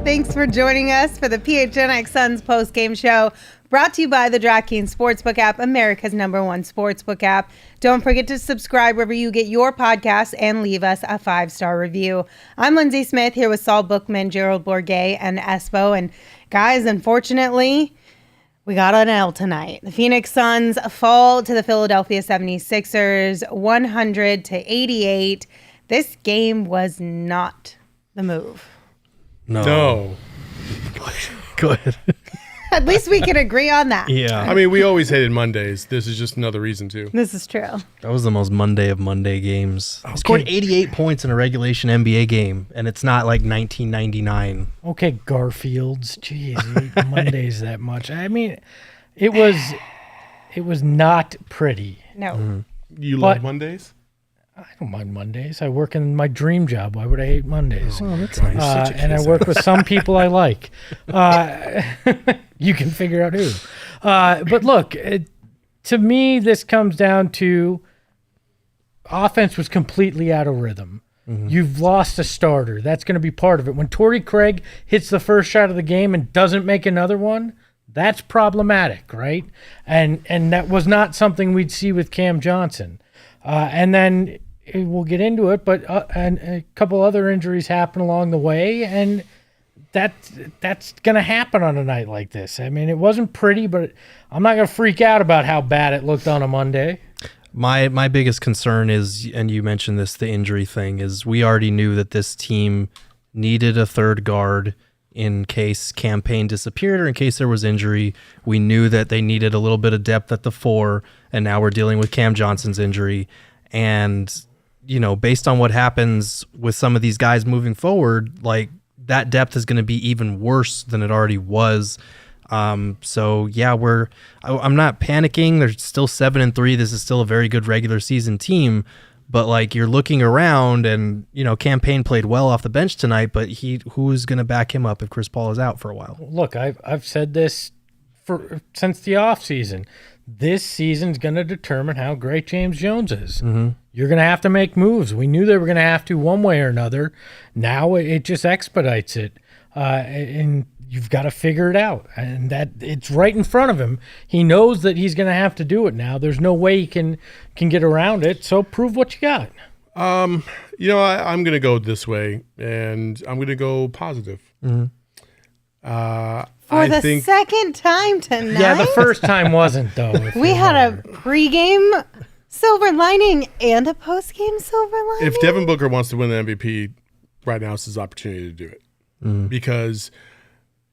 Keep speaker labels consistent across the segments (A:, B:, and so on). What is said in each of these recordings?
A: Thanks for joining us for the PHNX Suns postgame show, brought to you by the DraftKings Sportsbook app, America's #1 sportsbook app. Don't forget to subscribe wherever you get your podcasts and leave us a 5-star review. I'm Lindsey Smith here with Saul, Bookman, Gerald, Bourguet, and Espo. And guys, unfortunately, we got an L tonight. The Phoenix Suns fall to the Philadelphia 76ers 100-88. This game was not the move.
B: No.
C: Go ahead.
A: At least we can agree on that.
C: Yeah.
B: I mean, we always hated Mondays. This is just another reason to.
A: This is true.
C: That was the most Monday of Monday games. He scored 88 points in a regulation NBA game, and it's not like 1999.
D: Okay, Garfields. Jeez, Mondays that much. I mean, it was not pretty.
A: No.
C: Mm-hmm.
B: You love Mondays?
D: I don't mind Mondays. I work in my dream job. Why would I hate Mondays?
C: Oh, that's nice.
D: And I work with some people I like. You can figure out who. But look, to me, this comes down to offense was completely out of rhythm. Mm-hmm. You've lost a starter. That's going to be part of it. When Torrey Craig hits the first shot of the game and doesn't make another one, that's problematic, right? And that was not something we'd see with Cam Johnson. And then we'll get into it, but and a couple other injuries happen along the way, and that's going to happen on a night like this. I mean, it wasn't pretty, but I'm not going to freak out about how bad it looked on a Monday.
C: My biggest concern is, and you mentioned this, the injury thing, is we already knew that this team needed a third guard in case Campaign disappeared or in case there was injury. We knew that they needed a little bit of depth at the 4, and now we're dealing with Cam Johnson's injury. And, you know, based on what happens with some of these guys moving forward, like, that depth is going to be even worse than it already was. So yeah, I'm not panicking. They're still 7-3. This is still a very good regular season team, but like, you're looking around and, you know, Campaign played well off the bench tonight, but who's going to back him up if Chris Paul is out for a while?
D: Look, I've said this since the offseason. This season's going to determine how great James Jones is. Mm-hmm. You're going to have to make moves. We knew they were going to have to one way or another. Now it just expedites it. And you've got to figure it out. And that it's right in front of him. He knows that he's going to have to do it now. There's no way he can get around it. So prove what you got.
B: You know, I'm going to go this way, and I'm going to go positive.
C: Mm-hmm.
A: For the second time tonight?
D: Yeah, the first time wasn't, though.
A: We had a pregame silver lining and a postgame silver lining.
B: If Devin Booker wants to win the MVP, right now is his opportunity to do it. Mm. Because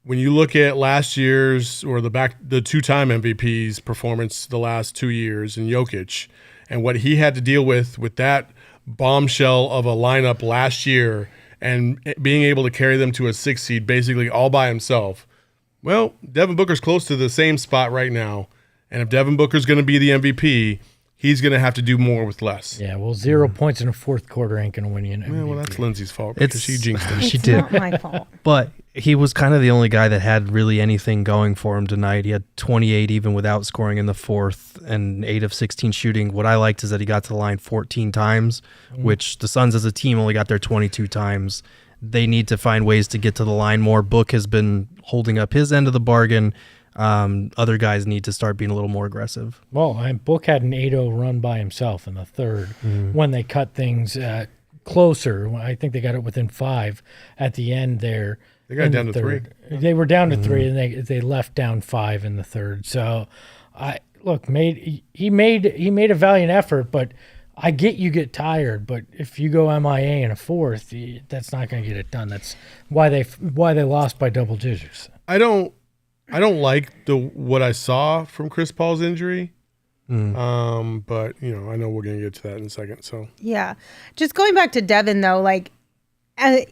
B: when you look at last year's or the two-time MVP's performance the last 2 years in Jokic and what he had to deal with that bombshell of a lineup last year and being able to carry them to a 6 seed basically all by himself, well, Devin Booker's close to the same spot right now. And if Devin Booker's going to be the MVP, he's going to have to do more with less.
D: Yeah, well, 0 points in the fourth quarter ain't going to win you an MVP.
B: Yeah, well, that's Lindsey's fault because she jinxed him.
C: She did.
A: It's not my fault.
C: But he was kind of the only guy that had really anything going for him tonight. He had 28 even without scoring in the fourth and 8 of 16 shooting. What I liked is that he got to the line 14 times, which the Suns as a team only got there 22 times. They need to find ways to get to the line more. Book has been holding up his end of the bargain. Other guys need to start being a little more aggressive.
D: Well, Book had an 8-0 run by himself in the third when they cut things closer. I think they got it within 5 at the end there.
B: They got down to 3.
D: They were down to 3, and they left down 5 in the third. So, he made a valiant effort, but I get you get tired. But if you go MIA in a fourth, that's not going to get it done. That's why they lost by double digits.
B: I don't like what I saw from Chris Paul's injury. But you know, I know we're going to get to that in a second. So
A: yeah, just going back to Devin though, like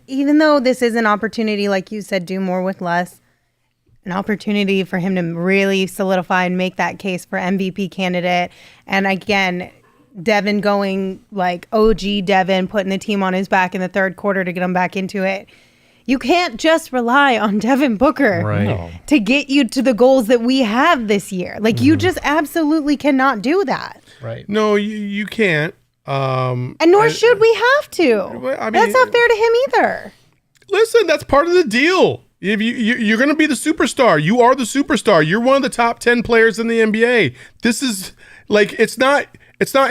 A: even though this is an opportunity, like you said, do more with less, an opportunity for him to really solidify and make that case for MVP candidate. And again, Devin going like OG Devin, putting the team on his back in the third quarter to get him back into it. You can't just rely on Devin Booker to get you to the goals that we have this year. Like, you just absolutely cannot do that.
C: Right.
B: No, you can't.
A: And nor should we have to.
B: I mean,
A: that's not fair to him either.
B: Listen, that's part of the deal. If you're going to be the superstar. You are the superstar. You're one of the top 10 players in the NBA. This is like, it's not,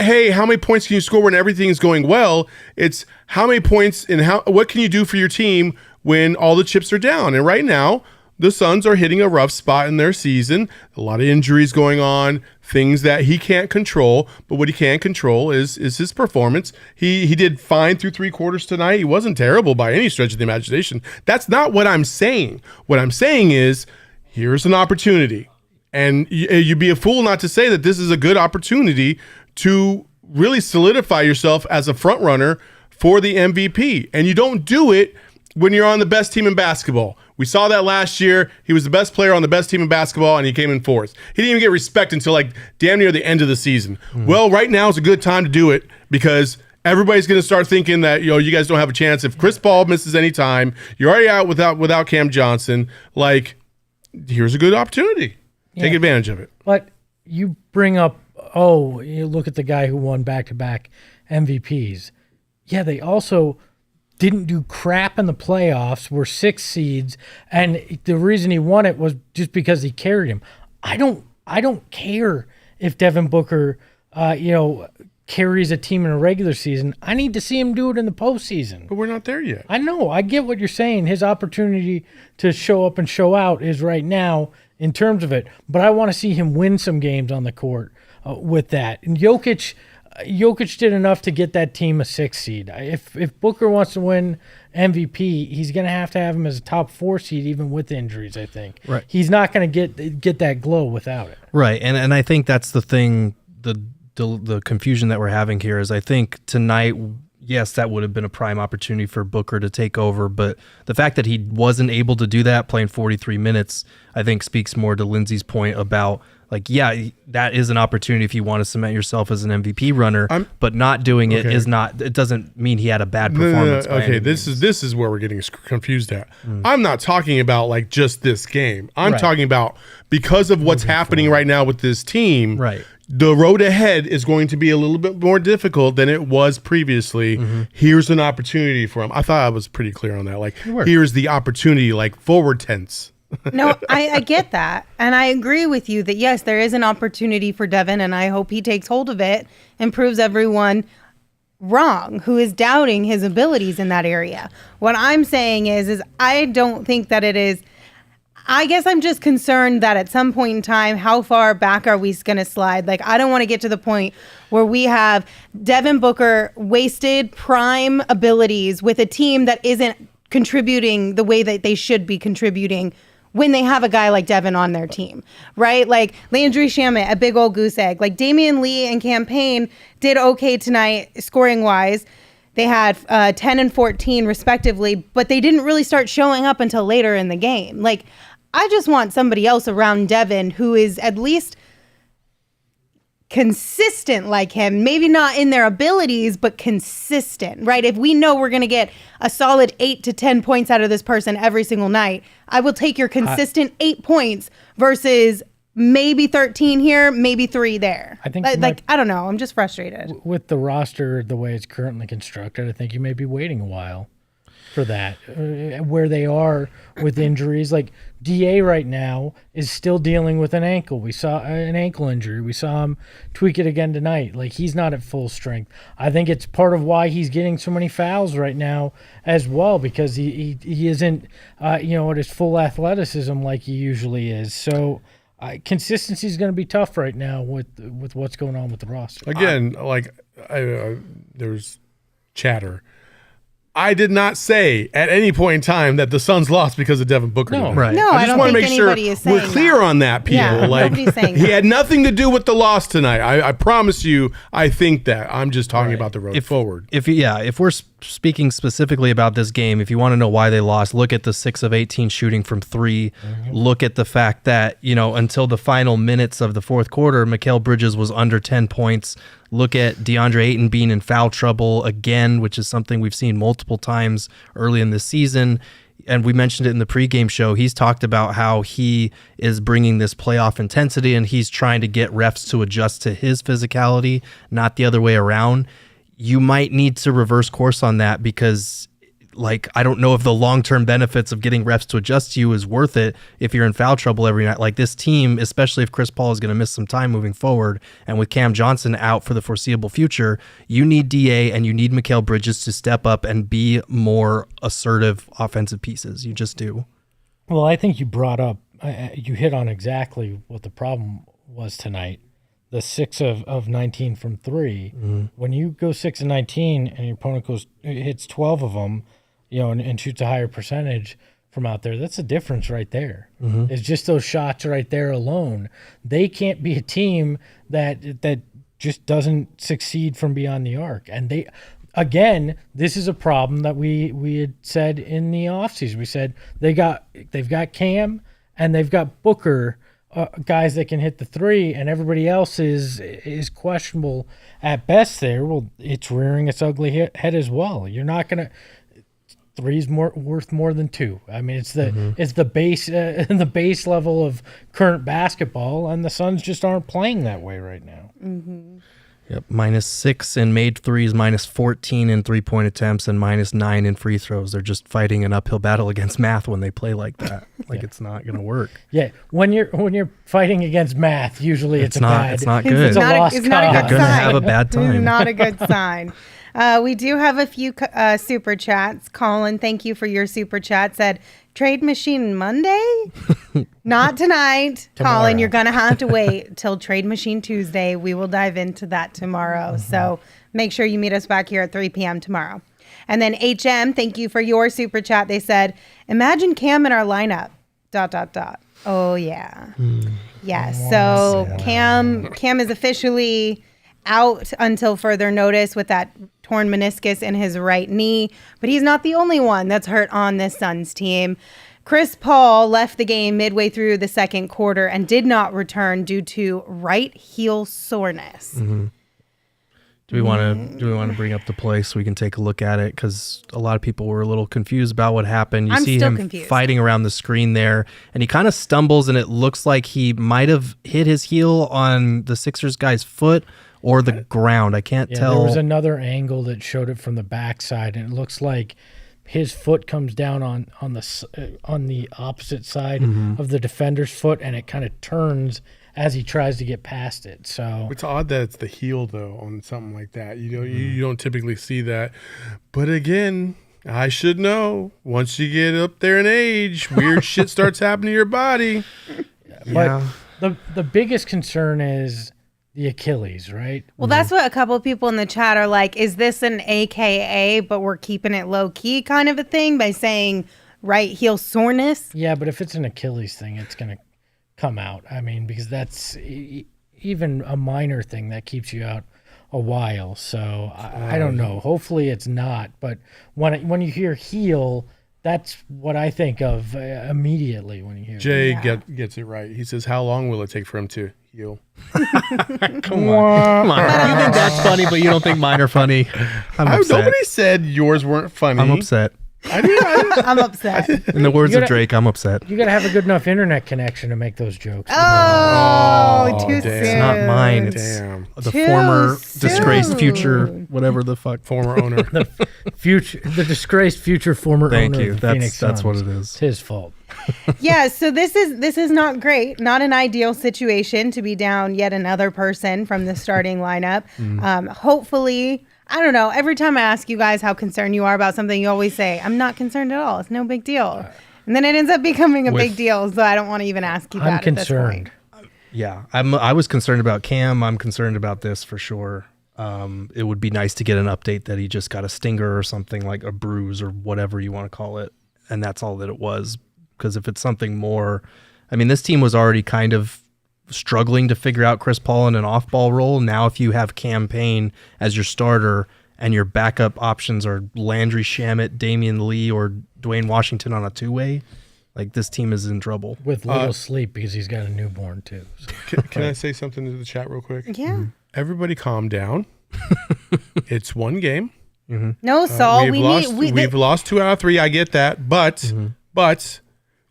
B: hey, how many points can you score when everything is going well? It's how many points and what can you do for your team when all the chips are down? And right now, the Suns are hitting a rough spot in their season. A lot of injuries going on, things that he can't control. But what he can control is his performance. He did fine through 3 quarters tonight. He wasn't terrible by any stretch of the imagination. That's not what I'm saying. What I'm saying is, here's an opportunity. And you'd be a fool not to say that this is a good opportunity to really solidify yourself as a front runner for the MVP. And you don't do it when you're on the best team in basketball. We saw that last year. He was the best player on the best team in basketball, and he came in 4th. He didn't even get respect until like damn near the end of the season. Well, right now is a good time to do it because everybody's going to start thinking that you guys don't have a chance. If Chris Paul misses any time, you're already out without Cam Johnson. Like, here's a good opportunity. Take advantage of it.
D: But you bring up, you look at the guy who won back-to-back MVPs. Yeah, they also didn't do crap in the playoffs, were 6 seeds, and the reason he won it was just because he carried him. I don't care if Devin Booker, carries a team in a regular season. I need to see him do it in the postseason.
B: But we're not there yet.
D: I know. I get what you're saying. His opportunity to show up and show out is right now in terms of it, but I want to see him win some games on the court with that. And Jokic did enough to get that team a 6 seed. If Booker wants to win MVP, he's going to have him as a top 4 seed, even with injuries, I think.
C: Right.
D: He's not going to get that glow without it.
C: Right. And I think that's the thing, the confusion that we're having here is I think tonight, yes, that would have been a prime opportunity for Booker to take over, but the fact that he wasn't able to do that playing 43 minutes, I think speaks more to Lindsey's point about that is an opportunity if you want to cement yourself as an MVP runner, but not doing it it doesn't mean he had a bad performance.
B: No. Okay, this is where we're getting confused at. I'm not talking about like just this game. I'm talking about because of what's happening right now with this team.
C: Right.
B: The road ahead is going to be a little bit more difficult than it was previously. Here's an opportunity for him. I thought I was pretty clear on that. Like, here's the opportunity, like forward tense.
A: No, I get that. And I agree with you that, yes, there is an opportunity for Devin, and I hope he takes hold of it and proves everyone wrong who is doubting his abilities in that area. What I'm saying is I don't think that it is. I guess I'm just concerned that at some point in time, how far back are we going to slide? Like, I don't want to get to the point where we have Devin Booker wasted prime abilities with a team that isn't contributing the way that they should be contributing when they have a guy like Devin on their team, right? Like Landry Shamet, a big old goose egg. Like Damian Lee and Campaign did okay tonight scoring-wise. They had 10 and 14 respectively, but they didn't really start showing up until later in the game. Like, I just want somebody else around Devin who is at least consistent like him. Maybe not in their abilities, but consistent, right? If we know we're going to get a solid 8 to 10 points out of this person every single night, I will take your consistent 8 points versus maybe 13 here, maybe 3 there.
D: I think
A: I don't know. I'm just frustrated.
D: With the roster the way it's currently constructed, I think you may be waiting a while for that. Where they are with injuries, like DA right now is still dealing with an ankle. We saw an ankle injury. We saw him tweak it again tonight. Like, he's not at full strength. I think it's part of why he's getting so many fouls right now as well, because he isn't at his full athleticism like he usually is. So consistency is going to be tough right now with what's going on with the roster.
B: Again, there's chatter. I did not say at any point in time that the Suns lost because of Devin Booker.
D: No,
C: right.
A: No, I just want to make sure
B: we're clear on that, people.
A: Yeah, nobody's saying
B: he
A: that.
B: had nothing to do with the loss tonight. I promise you, I think that. I'm just talking about the road forward.
C: If we're speaking specifically about this game, if you want to know why they lost, look at the 6 of 18 shooting from 3. Look at the fact that, until the final minutes of the fourth quarter, Mikal Bridges was under 10 points. Look at Deandre Ayton being in foul trouble again, which is something we've seen multiple times early in this season. And we mentioned it in the pregame show. He's talked about how he is bringing this playoff intensity and he's trying to get refs to adjust to his physicality, not the other way around. You might need to reverse course on that because like, I don't know if the long-term benefits of getting refs to adjust to you is worth it if you're in foul trouble every night. Like, this team, especially if Chris Paul is going to miss some time moving forward, and with Cam Johnson out for the foreseeable future, you need DA and you need Mikal Bridges to step up and be more assertive offensive pieces. You just do.
D: Well, I think you brought up, you hit on exactly what the problem was tonight. The 6 of 19 from 3. Mm-hmm. When you go 6 of 19 and your opponent hits 12 of them, and shoots a higher percentage from out there, that's a difference right there. Mm-hmm. It's just those shots right there alone. They can't be a team that just doesn't succeed from beyond the arc. And again, this is a problem that we had said in the offseason. We said they've got Cam and they've got Booker, guys that can hit the 3, and everybody else is questionable at best there. Well, it's rearing its ugly head as well. You're not going to – 3's worth more than 2. I mean, it's the base the base level of current basketball, and the Suns just aren't playing that way right now.
A: Mm-hmm.
C: Yep, -6 in made threes, -14 in three-point attempts, and -9 in free throws. They're just fighting an uphill battle against math when they play like that. Like, it's not going to work.
D: Yeah, when you're fighting against math, usually it's
C: not good.
D: It's a lost cause.
A: You're
C: going to have a bad time.
A: It's not a good sign. We do have a few super chats. Colin, thank you for your super chat. Said, trade machine Monday? Not tonight. Colin, you're going to have to wait till trade machine Tuesday. We will dive into that tomorrow. Mm-hmm. So make sure you meet us back here at 3 p.m. tomorrow. And then HM, thank you for your super chat. They said, imagine Cam in our lineup, ... Oh, yeah. Yes. So Cam is officially out until further notice with that torn meniscus in his right knee, but he's not the only one that's hurt on this Suns team. Chris Paul left the game midway through the second quarter and did not return due to right heel soreness.
C: Mm-hmm. Do we want to bring up the play so we can take a look at it? Because a lot of people were a little confused about what happened. You see him fighting around the screen there, and he kind of stumbles, and it looks like he might have hit his heel on the Sixers guy's foot or the ground. I can't tell.
D: There was another angle that showed it from the backside, and it looks like his foot comes down on the opposite side of the defender's foot, and it kind of turns as he tries to get past it. So
B: it's odd that it's the heel though on something like that. You don't typically see that. But again, I should know. Once you get up there in age, weird shit starts happening to your body.
D: But the biggest concern is the Achilles, right?
A: Well, that's what a couple of people in the chat are like, is this an AKA, but we're keeping it low key kind of a thing by saying right heel soreness?
D: Yeah, but if it's an Achilles thing, it's going to come out. I mean, because that's even a minor thing that keeps you out a while. So I don't know. Hopefully it's not. But when you hear heel, that's what I think of immediately when you hear
B: Jay gets it right. He says, how long will it take for him to heal?
C: Come on. You think that's funny, but you don't think mine are funny. I'm upset.
B: Nobody said yours weren't funny.
C: I'm upset.
A: I'm upset.
C: In the words of Drake, I'm upset.
D: You got to have a good enough internet connection to make those jokes.
A: Too soon.
C: It's not mine. It's the former disgraced future, whatever the fuck.
B: Former owner.
D: the disgraced future former owner.
C: Thank you.
D: Of the Phoenix Suns.
C: That's what it is.
D: It's his fault.
A: Yeah, so this is not great. Not an ideal situation to be down yet another person from the starting lineup. Hopefully, I don't know. Every time I ask you guys how concerned you are about something, you always say, I'm not concerned at all. It's no big deal. And then it ends up becoming a big deal, so I don't want to even ask you about it at this point.
C: Yeah, I was concerned about Cam. I'm concerned about this for sure. It would be nice to get an update that he just got a stinger or something, like a bruise or whatever you want to call it, and that's all that it was. Because if it's something more, I mean, this team was already kind of struggling to figure out Chris Paul in an off-ball role. Now if you have Cam Payne as your starter and your backup options are Landry Shamet, Damian Lee, or Dwayne Washington on a two-way, like, this team is in trouble.
D: With little sleep because he's got a newborn too.
B: So. Can I say something to the chat real quick?
A: Yeah.
B: Everybody calm down. It's one game.
A: No, Saul.
B: We've lost 2 out of 3. I get that. But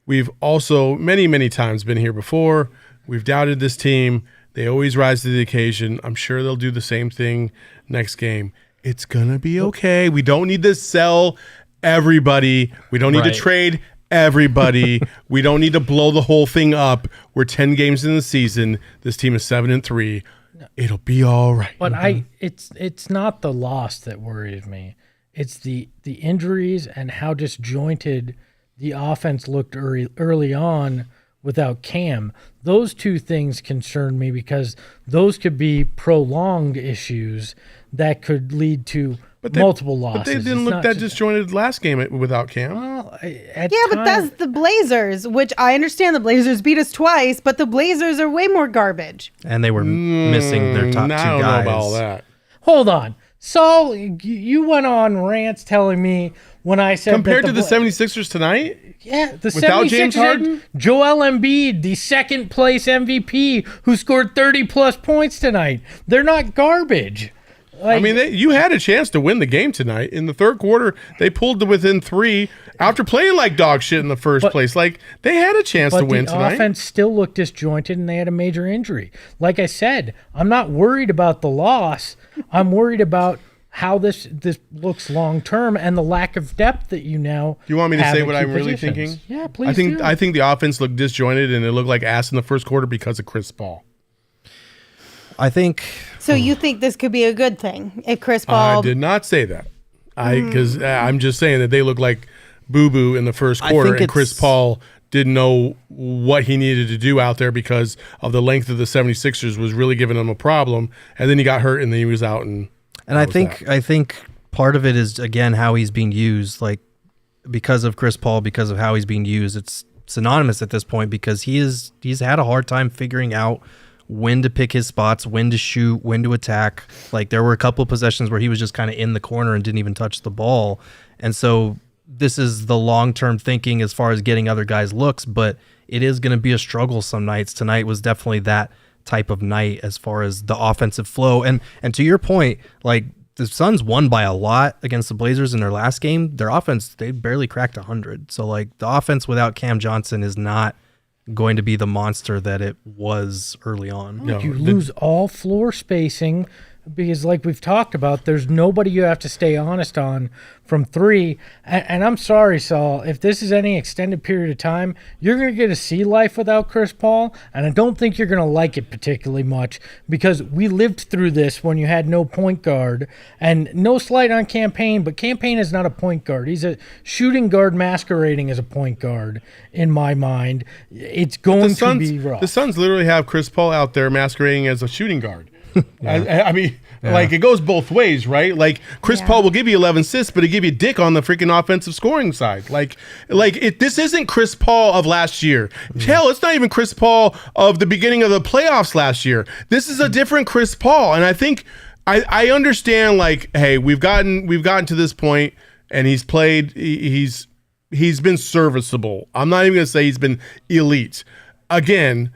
B: we've also many times been here before. We've doubted this team. They always rise to the occasion. I'm sure they'll do the same thing next game. It's going to be okay. We don't need to sell everybody. We don't need to trade everybody. We don't need to blow the whole thing up. We're 10 games in the season. This team is 7-3. It'll be all right.
D: But it's not the loss that worries me. It's the injuries and how disjointed the offense looked early on without Cam. Those two things concern me because those could be prolonged issues that could lead to multiple losses.
B: But they didn't look that disjointed last game without Cam.
D: Well,
A: but that's the Blazers, which I understand the Blazers beat us twice, but the Blazers are way more garbage.
C: And they were missing their top two guys.
B: I don't know about all that.
D: Hold on. Saul, you went on rants telling me when I said
B: compared to the 76ers tonight?
D: Yeah, the
B: without
D: 76ers
B: James Harden?
D: Joel Embiid, the second place MVP, who scored 30-plus points tonight. They're not garbage.
B: I mean, you had a chance to win the game tonight. In the third quarter, they pulled to within 3 after playing like dog shit in the first place. Like, they had a chance to win tonight.
D: But the offense still looked disjointed, and they had a major injury. Like I said, I'm not worried about the loss. I'm worried about how this looks long-term and the lack of depth that you now
B: Do you want me to
D: have
B: say
D: at
B: what
D: key
B: I'm really
D: positions.
B: thinking?
D: Yeah, please
B: I think the offense looked disjointed, and it looked like ass in the first quarter because of Chris Paul.
C: I think.
A: So you think this could be a good thing if Chris Paul?
B: I did not say that. Because I'm just saying that they look like boo-boo in the first quarter, and Chris Paul didn't know what he needed to do out there because of the length of the 76ers was really giving him a problem. And then he got hurt, and then he was out. And I
C: think part of it is, again, how he's being used. Like, because of Chris Paul, because of how he's being used, it's synonymous at this point because he's had a hard time figuring out when to pick his spots, when to shoot, when to attack. Like, there were a couple of possessions where he was just kind of in the corner and didn't even touch the ball. And so this is the long-term thinking as far as getting other guys looks, but it is going to be a struggle some nights. Tonight was definitely that type of night as far as the offensive flow. And to your point, like, the Suns won by a lot against the Blazers in their last game. Their offense, they barely cracked 100. So, like, the offense without Cam Johnson is not going to be the monster that it was early on.
D: You lose all floor spacing because, like we've talked about, there's nobody you have to stay honest on from 3. And I'm sorry, Saul, if this is any extended period of time, you're going to get to see life without Chris Paul, and I don't think you're going to like it particularly much because we lived through this when you had no point guard. And no slight on Campaign, but Campaign is not a point guard. He's a shooting guard masquerading as a point guard in my mind. It's going to be rough.
B: The Suns literally have Chris Paul out there masquerading as a shooting guard. I mean, like, it goes both ways, right? Like, Chris Paul will give you 11 assists, but he'll give you dick on the freaking offensive scoring side. This isn't Chris Paul of last year. Hell, it's not even Chris Paul of the beginning of the playoffs last year. This is a different Chris Paul, and I think I understand. Like, hey, we've gotten to this point, and he's played. He's been serviceable. I'm not even gonna say he's been elite. Again,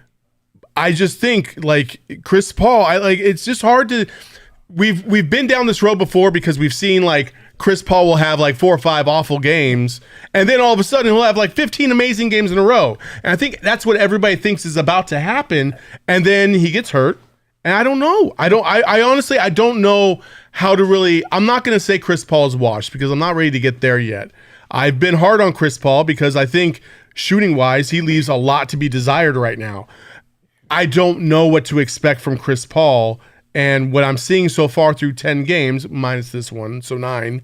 B: I just think, like, Chris Paul, it's just hard to. We've been down this road before because we've seen, like, Chris Paul will have like 4 or 5 awful games, and then all of a sudden he'll have like 15 amazing games in a row. And I think that's what everybody thinks is about to happen. And then he gets hurt. And I don't know. I honestly, I don't know how to really. I'm not going to say Chris Paul is washed because I'm not ready to get there yet. I've been hard on Chris Paul because I think shooting wise, he leaves a lot to be desired right now. I don't know what to expect from Chris Paul. And what I'm seeing so far through 10 games, minus this one, so 9,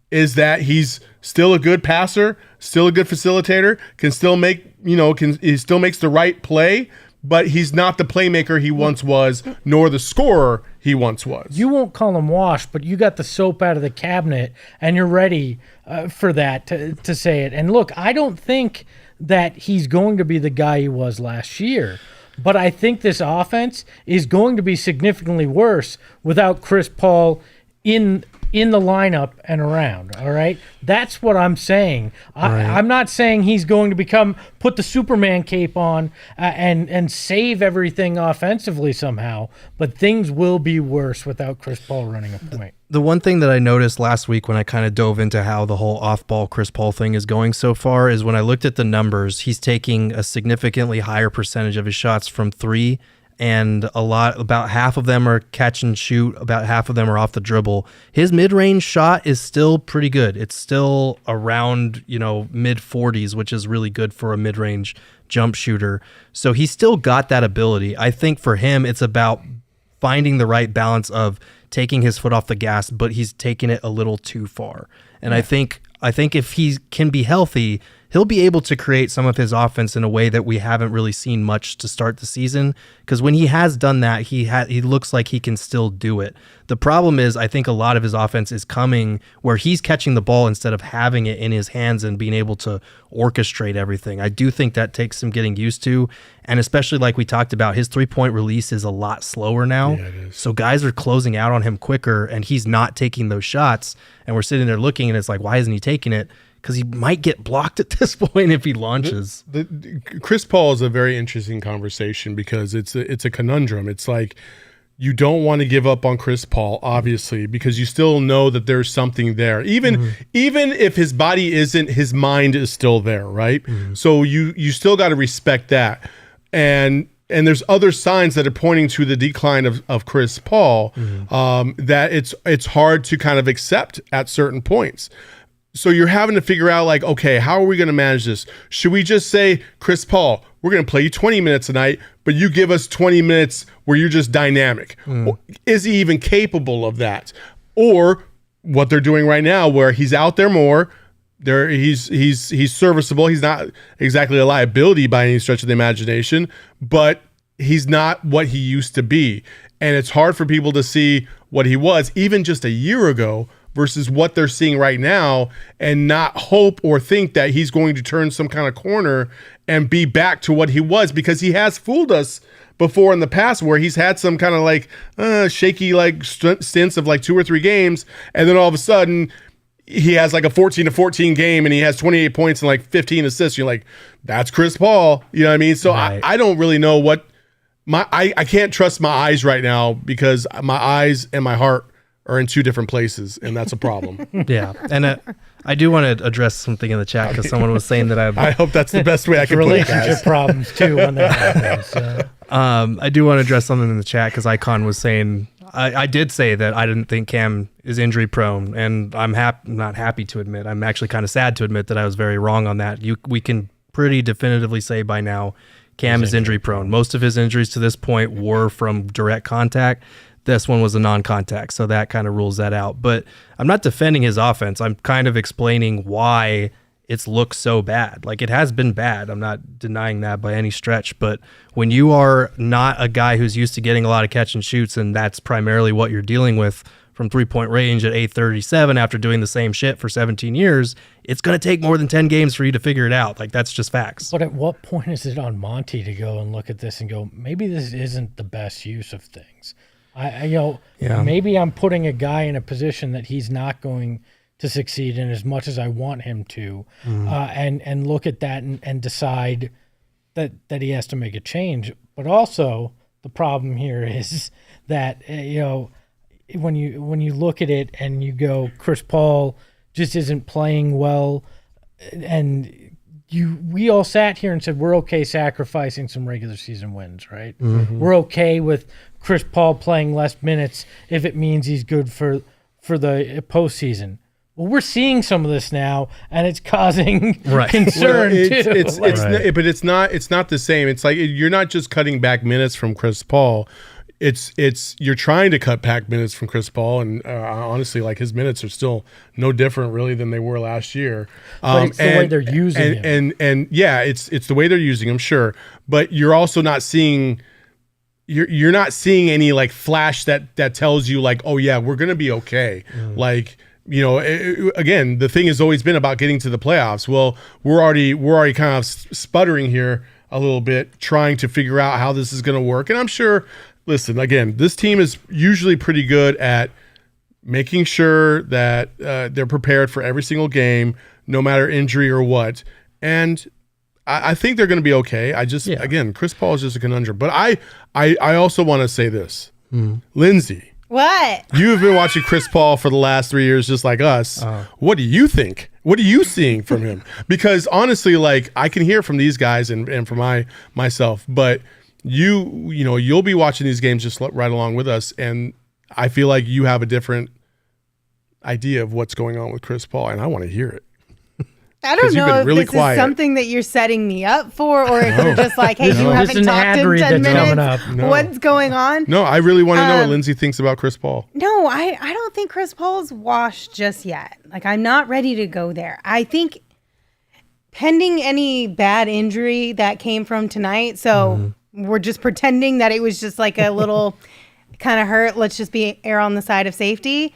B: is that he's still a good passer, still a good facilitator, can still make, he still makes the right play, but he's not the playmaker he once was, nor the scorer he once was.
D: You won't call him washed, but you got the soap out of the cabinet, and you're ready for that to say it. And look, I don't think that he's going to be the guy he was last year. But I think this offense is going to be significantly worse without Chris Paul in the lineup and around, all right? That's what I'm saying. Right. I'm not saying he's going to put the Superman cape on and save everything offensively somehow, but things will be worse without Chris Paul running a point.
C: The one thing that I noticed last week when I kind of dove into how the whole off-ball Chris Paul thing is going so far is when I looked at the numbers, he's taking a significantly higher percentage of his shots from 3 and about half of them are catch and shoot, about half of them are off the dribble. His mid-range shot is still pretty good. It's still around, mid 40s, which is really good for a mid-range jump shooter. So he's still got that ability. I think for him, it's about finding the right balance of taking his foot off the gas, but he's taking it a little too far. And I think if he can be healthy, he'll be able to create some of his offense in a way that we haven't really seen much to start the season. Because when he has done that, he looks like he can still do it. The problem is, I think a lot of his offense is coming where he's catching the ball instead of having it in his hands and being able to orchestrate everything. I do think that takes some getting used to. And especially like we talked about, his 3-point release is a lot slower now. Yeah, it is. So guys are closing out on him quicker and he's not taking those shots. And we're sitting there looking and it's like, why isn't he taking it? Because he might get blocked at this point if he launches.
B: Chris Paul is a very interesting conversation because it's a conundrum. It's like you don't want to give up on Chris Paul, obviously, because you still know that there's something there. Even if his body isn't, his mind is still there, right? Mm-hmm. So you still got to respect that. And there's other signs that are pointing to the decline of Chris Paul, that it's hard to kind of accept at certain points. So you're having to figure out like, okay, how are we going to manage this? Should we just say, Chris Paul, we're going to play you 20 minutes a night, but you give us 20 minutes where you're just dynamic? Is he even capable of that? Or what they're doing right now where he's out there more, he's serviceable. He's not exactly a liability by any stretch of the imagination, but he's not what he used to be. And it's hard for people to see what he was even just a year ago versus what they're seeing right now and not hope or think that he's going to turn some kind of corner and be back to what he was, because he has fooled us before in the past where he's had some kind of like shaky like stints of like 2 or 3 games. And then all of a sudden he has like a 14-14 game and he has 28 points and like 15 assists. You're like, that's Chris Paul. You know what I mean? So right. I don't really know what I can't trust my eyes right now because my eyes and my heart are in 2 different places, and that's a problem.
C: Yeah, and I do want to address something in the chat because someone was saying that
B: I hope that's the best way I can put it, guys.
D: Relationship problems too when that happens. So.
C: I do want to address something in the chat because Icon was saying I did say that I didn't think Cam is injury prone, and I'm not happy to admit. I'm actually kind of sad to admit that I was very wrong on that. We can pretty definitively say by now Cam is injury prone. Most of his injuries to this point were from direct contact. This one was a non-contact, so that kind of rules that out. But I'm not defending his offense. I'm kind of explaining why it's looked so bad. Like, it has been bad. I'm not denying that by any stretch. But when you are not a guy who's used to getting a lot of catch and shoots, and that's primarily what you're dealing with from 3-point range at 837 after doing the same shit for 17 years, it's going to take more than 10 games for you to figure it out. Like, that's just facts.
D: But at what point is it on Monty to go and look at this and go, maybe this isn't the best use of things? Maybe I'm putting a guy in a position that he's not going to succeed in as much as I want him to, and look at that and decide that he has to make a change. But also the problem here is that when you look at it and you go, Chris Paul just isn't playing well, and we all sat here and said we're okay sacrificing some regular season wins, right? Mm-hmm. We're okay with Chris Paul playing less minutes if it means he's good for the postseason. Well, we're seeing some of this now, and it's causing concern too.
B: But it's not the same. It's like you're not just cutting back minutes from Chris Paul. It's you're trying to cut back minutes from Chris Paul, and honestly, like, his minutes are still no different really than they were last year.
D: But it's the way they're using him.
B: And yeah, it's the way they're using him, sure. But you're also not seeing. You're not seeing any like flash that tells you like, oh yeah, we're gonna be okay. Like, again, the thing has always been about getting to the playoffs. Well, we're already kind of sputtering here a little bit, trying to figure out how this is gonna work. And I'm sure. Listen, again, this team is usually pretty good at making sure that they're prepared for every single game, no matter injury or what. And I think they're going to be okay. Again, Chris Paul is just a conundrum. But I also want to say this. Lindsey.
A: What?
B: You've been watching Chris Paul for the last 3 years just like us. What do you think? What are you seeing from him? Because honestly, like, I can hear from these guys and from myself, but you'll be watching these games just right along with us, and I feel like you have a different idea of what's going on with Chris Paul, and I want to hear it.
A: I don't know if
B: really
A: this
B: quiet.
A: is something that you're setting me up for, or if you're just like, hey, you
D: This
A: haven't
D: is an
A: talked
D: ad
A: in
D: read
A: 10
D: that's coming
A: minutes.
D: up.
B: No.
A: What's going on?
B: No, I really want to know what Lindsey thinks about Chris Paul.
A: No, I don't think Chris Paul's washed just yet. Like, I'm not ready to go there. I think pending any bad injury that came from tonight, so we're just pretending that it was just like a little kind of hurt. Let's just err on the side of safety.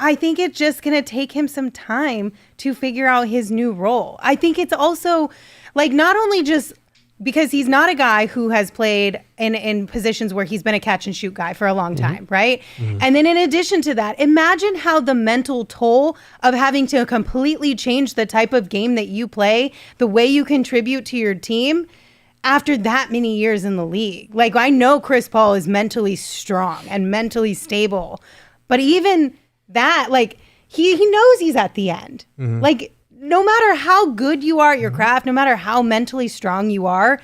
A: I think it's just going to take him some time to figure out his new role. I think it's also like not only just because he's not a guy who has played in positions where he's been a catch and shoot guy for a long time, right? And then in addition to that, imagine how the mental toll of having to completely change the type of game that you play, the way you contribute to your team after that many years in the league. Like, I know Chris Paul is mentally strong and mentally stable, but even that, like, he knows he's at the end. Like, no matter how good you are at your craft, no matter how mentally strong you are,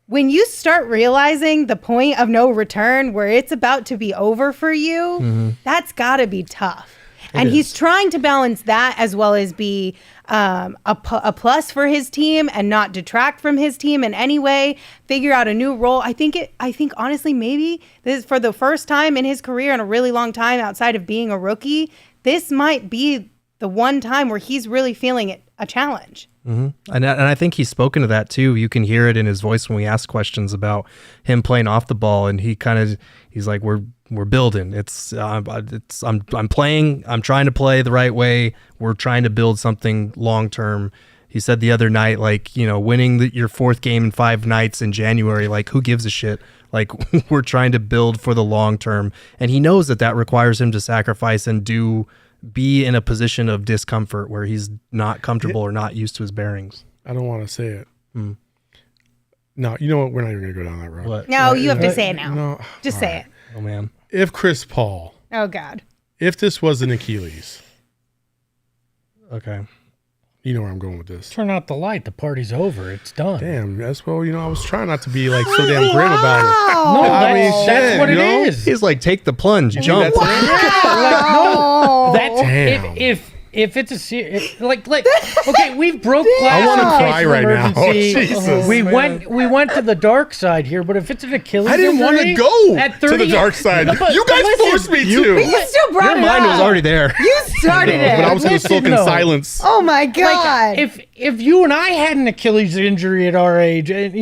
A: when you start realizing the point of no return where it's about to be over for you, that's got to be tough. And he's trying to balance that as well as be a plus for his team and not detract from his team in any way, figure out a new role. I think honestly, maybe this is for the first time in his career in a really long time outside of being a rookie. This might be the one time where he's really feeling it a challenge.
C: And I think he's spoken to that too. You can hear it in his voice when we ask questions about him playing off the ball, and he's like, we're building. I'm playing. I'm trying to play the right way. We're trying to build something long term. He said the other night, like, winning your fourth game in 5 nights in January, like, who gives a shit? Like, we're trying to build for the long term, and he knows that requires him to sacrifice and be in a position of discomfort where he's not comfortable or not used to his bearings.
B: I don't want to say it. No, you know what? We're not even going to go down that road.
C: What?
A: No, you have to say it now.
B: No.
A: Just say it.
C: Oh man.
B: If Chris Paul,
A: Oh, God.
B: if this was an Achilles,
C: Okay.
B: you know where I'm going with this.
D: Turn out the light. The party's over. It's done.
B: Damn, Espo, I was trying not to be like so damn grim about it.
D: No,
B: I mean,
D: that's
B: shit,
D: what it
B: you know?
D: is.
C: He's like, take the plunge, jump.
D: No, that's
B: Damn.
D: if it's a like okay, we've broke glass.
B: I wanna
D: in case
B: cry
D: of
B: right now.
D: emergency.
B: Jesus.
D: We went to the dark side here, but if it's an Achilles,
B: I didn't want to
D: injury
B: go
D: at
B: to
D: 30
B: the dark side.
D: But
B: You guys
D: listen,
B: forced me
A: But
B: to.
A: you still brought
C: Your
A: it
C: mind
A: up.
C: was already there.
A: You started it.
B: But I was going to
D: Listen,
B: sulk in
D: though.
B: silence.
A: Oh, my God.
D: If you and I had an Achilles injury at our age, and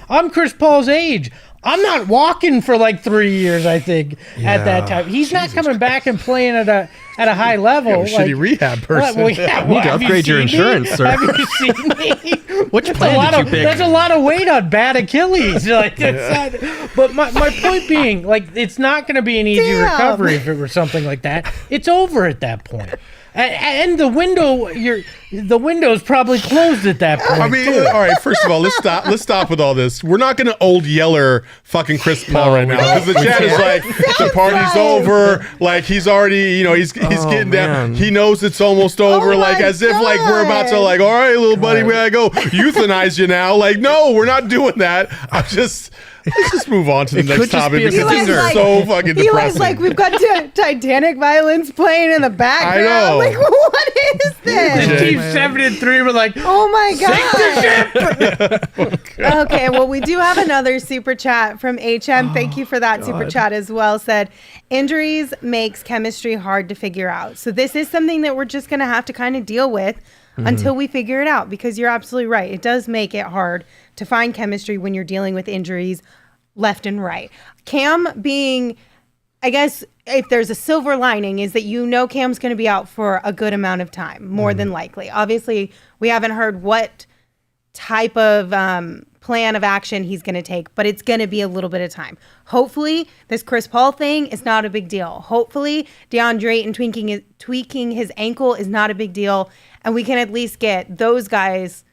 D: I'm Chris Paul's age. I'm not walking for like 3 years. I think at that time he's not coming back and playing at a high level.
B: You're a shitty rehab person.
C: You need to upgrade your insurance, sir.
D: Have you seen me?
C: Which plan did you pick?
D: That's a lot of weight on bad Achilles. Like, that's not, but my point being, like, it's not going to be an easy
A: Damn.
D: recovery if it were something like that. It's over at that point. And the window's probably closed at that point.
B: I mean, all right. First of all, let's stop with all this. We're not going to old yeller fucking Chris Paul right now because the chat is like the party's over. Like he's already, he's getting down.
C: man.
B: He knows it's almost over.
A: Oh
B: like
A: my
B: as if like we're about to
A: God.
B: like, all right, little buddy, we gotta go euthanize you now. Like, no, we're not doing that. Let's just move on to the
C: It
B: next
C: could just
B: topic
C: be a
B: because this
C: stinger.
B: is so fucking
A: He was
B: depressing.
A: like, we've got Titanic violins playing in the background.
B: know.
A: Like, what is this?
D: And
B: Jay.
D: Team 7 and 3 were like,
A: Oh my God. Okay, well, we do have another super chat from HM. Thank you for that super chat as well. Said, injuries makes chemistry hard to figure out. So this is something that we're just going to have to kind of deal with until we figure it out, because you're absolutely right. It does make it hard to find chemistry when you're dealing with injuries left and right. Cam being, I guess, if there's a silver lining, is that Cam's going to be out for a good amount of time, more than likely. Obviously, we haven't heard what type of plan of action he's going to take, but it's going to be a little bit of time. Hopefully, this Chris Paul thing is not a big deal. Hopefully, Deandre Ayton tweaking his ankle is not a big deal, and we can at least get those guys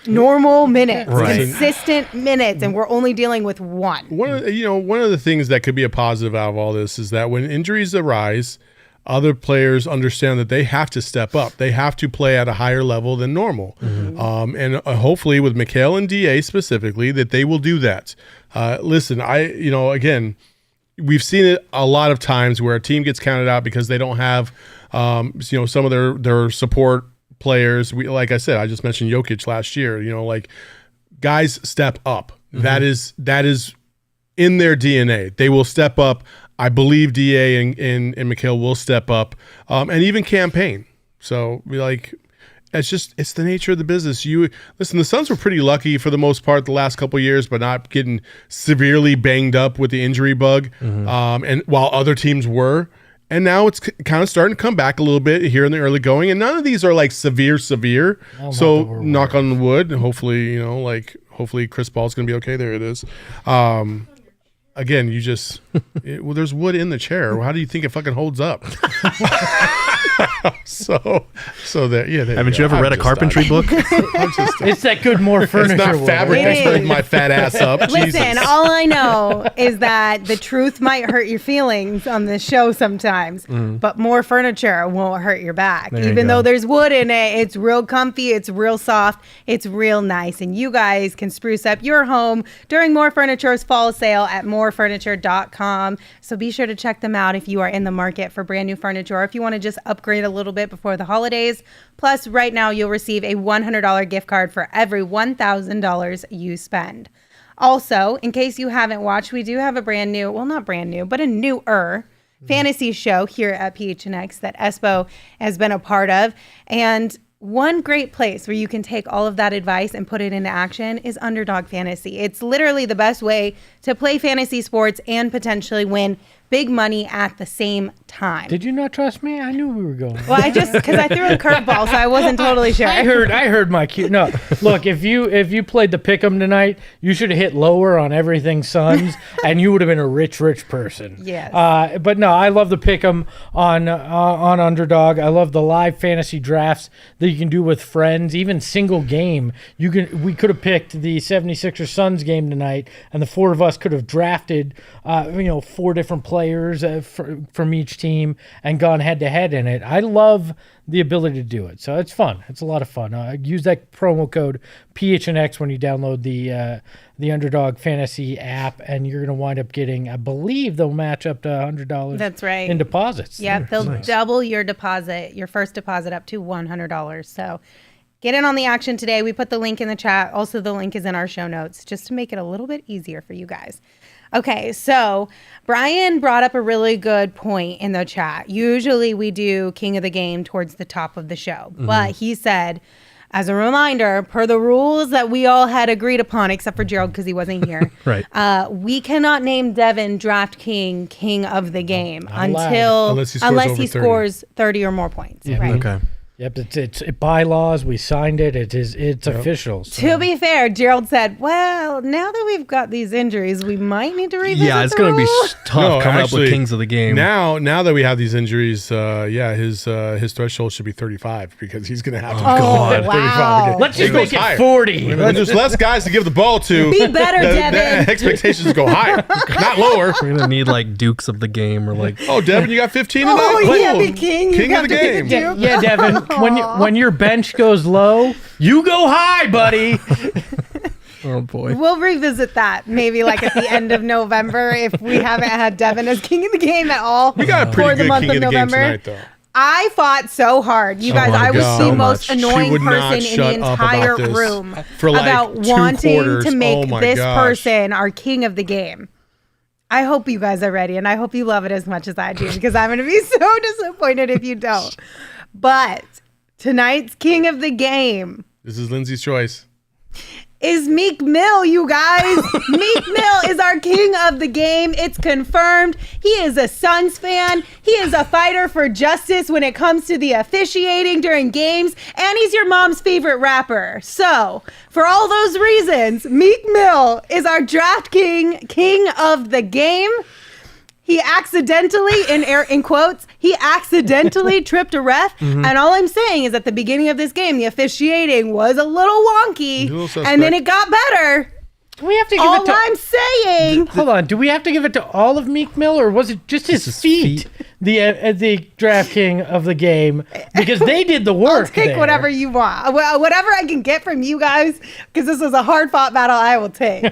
A: normal minutes, consistent minutes, and we're only dealing with one.
B: One of the things that could be a positive out of all this is that when injuries arise, other players understand that they have to step up. They have to play at a higher level than normal. And hopefully with Mikal and DA specifically, that they will do that. Listen, again, we've seen it a lot of times where a team gets counted out because they don't have, some of their support players. Like I said, I just mentioned Jokic last year. Guys step up. That is in their DNA. They will step up. I believe DA and Mikal will step up, and even campaign. So it's the nature of the business. Listen, the Suns were pretty lucky for the most part the last couple of years, but not getting severely banged up with the injury bug. And while other teams were, and now it's kind of starting to come back a little bit here in the early going. And none of these are severe. So knock on wood. Hopefully, hopefully Chris Paul's going to be okay. There it is. Again, there's wood in the chair. How do you think it fucking holds up?
C: Haven't you ever read a carpentry book?
D: It's that good more furniture.
B: It's not fabric that's holding my fat ass up.
A: Listen, all I know is that the truth might hurt your feelings on this show sometimes, but more furniture won't hurt your back. Even though there's wood in it, it's real comfy, it's real soft, it's real nice. And you guys can spruce up your home during More Furniture's fall sale at morefurniture.com. So be sure to check them out if you are in the market for brand new furniture, or if you want to just upgrade a little bit before the holidays. Plus, right now you'll receive a $100 gift card for every $1,000 you spend. Also, in case you haven't watched, we do have a brand new, well, not brand new, but a newer fantasy show here at PHNX that Espo has been a part of. And one great place where you can take all of that advice and put it into action is Underdog Fantasy. It's literally the best way to play fantasy sports and potentially win big money at the same time.
D: Did you not trust me? I knew we were going.
A: Well, because I threw a curveball, so I wasn't totally sure.
D: I heard my cue. No, look, if you played the pick'em tonight, you should have hit lower on everything Suns, and you would have been a rich person.
A: Yes.
D: But no, I love the pick'em on Underdog. I love the live fantasy drafts that you can do with friends, even single game. We could have picked the 76ers Suns game tonight, and the four of us could have drafted, 4 different players from each team and gone head to head in it. I love the ability to do it. So it's fun. It's a lot of fun. Use that promo code PHNX when you download the Underdog Fantasy app, and you're going to wind up getting, I believe they'll match up to $100.
A: That's right.
D: In deposits.
A: Yep, they'll double your deposit, your first deposit up to $100. So get in on the action today. We put the link in the chat. Also, the link is in our show notes just to make it a little bit easier for you guys. Okay, so Brian brought up a really good point in the chat. Usually we do King of the Game towards the top of the show. But he said, as a reminder, per the rules that we all had agreed upon, except for Gerald because he wasn't here,
C: right?
A: We cannot name Devin Draft King of the Game unless he scores 30 or more points.
D: Yeah,
A: right?
C: Okay.
D: Yep, it's bylaws. We signed it. It's official. So.
A: To be fair, Gerald said, "Well, now that we've got these injuries, we might need to revisit."
C: Yeah, it's going to be tough coming up with Kings of the Game.
B: Now that we have these injuries, his threshold should be 35 because he's going to have to
A: go
B: 35 again.
D: Let's just make it 40.
B: There's less guys to give the ball to.
A: Be better, Devin.
B: The expectations go higher, not lower.
C: We're going to need Dukes of the Game or
B: Oh, Devin, you got 15
A: in
B: that?
A: Oh, yeah, be king.
B: King of the game.
D: Yeah, Devin. When your bench goes low, you go high, buddy.
C: Oh boy.
A: We'll revisit that maybe at the end of November if we haven't had Devin as King of the Game at all.
B: We got a pretty good King of the Game tonight, though.
A: I fought so hard. You guys, I was the most annoying person in the entire room about wanting to make this person our King of the Game. I hope you guys are ready, and I hope you love it as much as I do, because I'm going to be so disappointed if you don't. But tonight's King of the Game.
B: This is Lindsey's choice.
A: Is Meek Mill, you guys. Meek Mill is our King of the Game. It's confirmed. He is a Suns fan. He is a fighter for justice when it comes to the officiating during games. And he's your mom's favorite rapper. So, for all those reasons, Meek Mill is our Draft King of the Game. He accidentally, in quotes, he accidentally tripped a ref. And all I'm saying is at the beginning of this game, the officiating was a little wonky. And then it got better.
D: Do we have to give
A: All
D: it to?
A: I'm saying.
D: Hold on. Do we have to give it to all of Meek Mill, or was it just his feet? The draft king of the game, because they did the work.
A: I'll take whatever you want. Whatever I can get from you guys, because this was a hard-fought battle, I will take.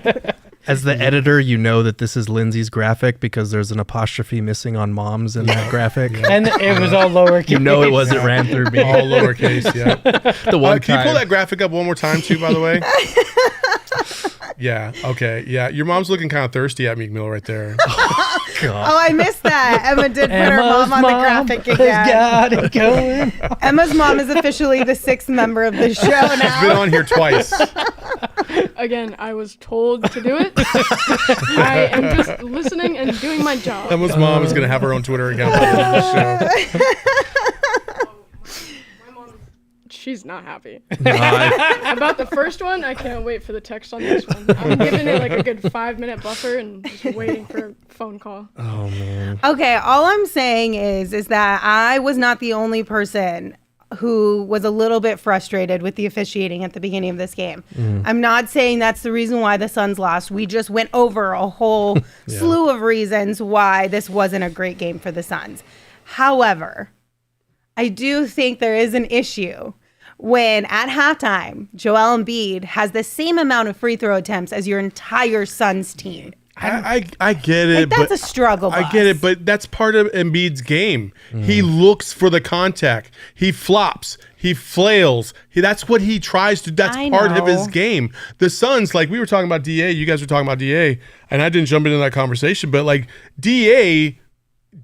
C: As the editor, you know that this is Lindsey's graphic because there's an apostrophe missing on moms in that graphic.
D: And it was all lowercase.
C: You know it wasn't ran through me.
B: All lowercase, yeah.
C: The one
B: Can you
C: time.
B: pull that graphic up one more time, too, by the way? Yeah, okay. Yeah, your mom's looking kind of thirsty at Meek Mill right there.
A: Oh, I missed that. Emma did put her mom on the graphic again.
D: Got it going.
A: Emma's mom is officially the 6th member of the show now.
B: She's been on here twice.
E: Again, I was told to do it. I am just listening and doing my job.
B: Emma's mom is going to have her own Twitter account by the end of the show.
E: My mom, she's not happy.
C: No,
E: About the first one, I can't wait for the text on this one. I'm giving it like a good 5-minute buffer and just waiting for a phone call.
C: oh, man.
A: Okay, all I'm saying is that I was not the only person who was a little bit frustrated with the officiating at the beginning of this game. I'm not saying that's the reason why the Suns lost. We just went over a whole slew of reasons why this wasn't a great game for the Suns. However, I do think there is an issue when at halftime, Joel Embiid has the same amount of free throw attempts as your entire Suns team.
B: I get it,
A: That's
B: but
A: a struggle
B: I
A: bus.
B: get it, but that's part of Embiid's game. He looks for the contact. He flops. He flails. That's what he tries to. That's
A: I
B: part of his
A: know.
B: game. The Suns, like we were talking about DA, you guys were talking about DA, and I didn't jump into that conversation, but like DA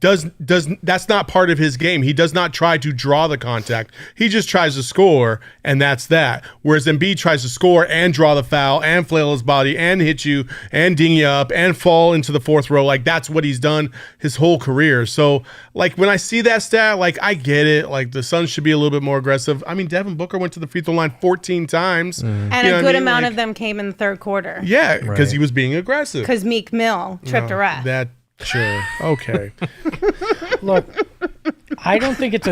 B: does that's not part of his game. He does not try to draw the contact. He just tries to score, and that's that. Whereas Embiid tries to score and draw the foul and flail his body and hit you and ding you up and fall into the fourth row. Like that's what he's done his whole career. So like when I see that stat, like I get it. Like the Suns should be a little bit more aggressive. I mean, Devin Booker went to the free throw line 14 times.
A: And
B: You know
A: a
B: what I
A: good
B: mean?
A: amount
B: Like,
A: of them came in the third quarter.
B: Yeah, because
C: Right.
B: he was being aggressive.
A: Because Meek Mill tripped a ref.
B: That sure. Okay.
D: Look, I don't think it's